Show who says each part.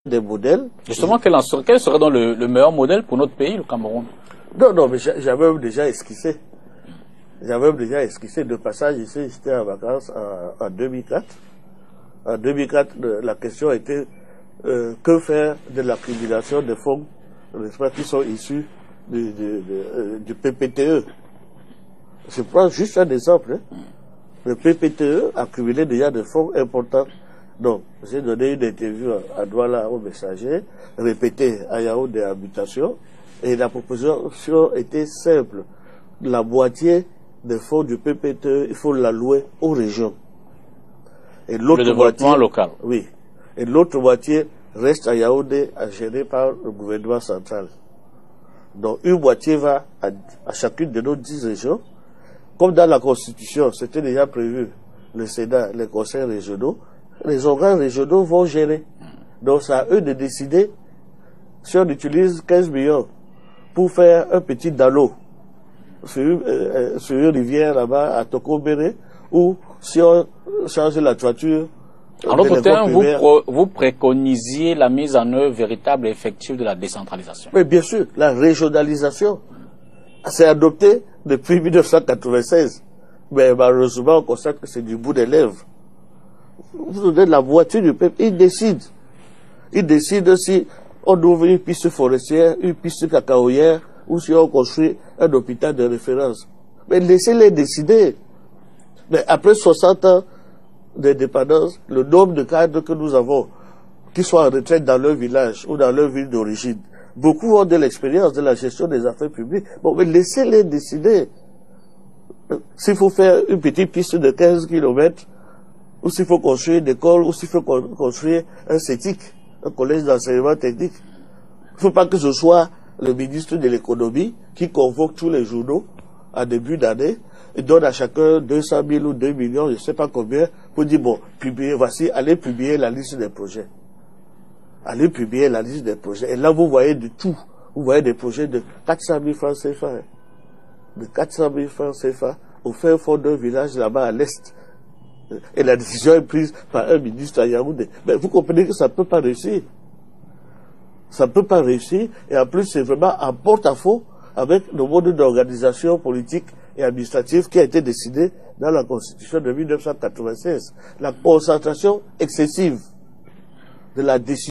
Speaker 1: des modèles.
Speaker 2: Justement, quel serait donc le meilleur modèle pour notre pays, le Cameroun?
Speaker 1: Non, mais j'avais même déjà esquissé. De passage ici, j'étais en vacances en 2004. En 2004, la question était que faire de l'accumulation des fonds qui sont issus du PPTE. Je prends juste un exemple. Hein. Le PPTE a accumulé déjà des fonds importants. Donc, j'ai donné une interview à Douala au Messager, répétée à Yaoundé Habitation, et la proposition était simple. La moitié des fonds du PPTE, il faut l'allouer aux régions. Et l'autre
Speaker 2: le développement local.
Speaker 1: Oui. Et l'autre moitié reste à Yaoundé, à gérer par le gouvernement central. Donc, une moitié va à chacune de nos 10 régions. Comme dans la Constitution, c'était déjà prévu, le Sénat, les conseils régionaux, les organes régionaux vont gérer. Donc, c'est à eux de décider si on utilise 15 millions pour faire un petit dallo sur une rivière là-bas à Tokobéré, ou si on change la toiture.
Speaker 2: En d'autres termes, vous préconisiez la mise en œuvre véritable et effective de la décentralisation.
Speaker 1: Oui, bien sûr, la régionalisation. C'est adopté depuis 1996. Mais malheureusement, on constate que c'est du bout des lèvres. Vous donnez la moitié du peuple, il décide. Il décide si on ouvre une piste forestière, une piste cacaoyère, ou si on construit un hôpital de référence. Mais laissez-les décider. Mais après 60 ans d'indépendance, le nombre de cadres que nous avons, qui sont en retraite dans leur village ou dans leur ville d'origine, beaucoup ont de l'expérience de la gestion des affaires publiques. Bon, mais laissez-les décider. S'il faut faire une petite piste de 15 km, ou s'il faut construire une école, ou s'il faut construire un CETIC, un collège d'enseignement technique. Il ne faut pas que ce soit le ministre de l'économie qui convoque tous les journaux en début d'année et donne à chacun 200 000 ou 2 millions, je ne sais pas combien, pour dire, bon, publiez, voici, allez publier la liste des projets. Allez publier la liste des projets. Et là, vous voyez de tout. Vous voyez des projets de 400 000 francs CFA. Hein. De 400 000 francs CFA au fin fond d'un village là-bas à l'est. Et la décision est prise par un ministre à Yaoundé. Mais vous comprenez que ça ne peut pas réussir. Ça ne peut pas réussir. Et en plus, c'est vraiment en porte-à-faux avec le mode d'organisation politique et administrative qui a été décidé dans la Constitution de 1996. La concentration excessive de la décision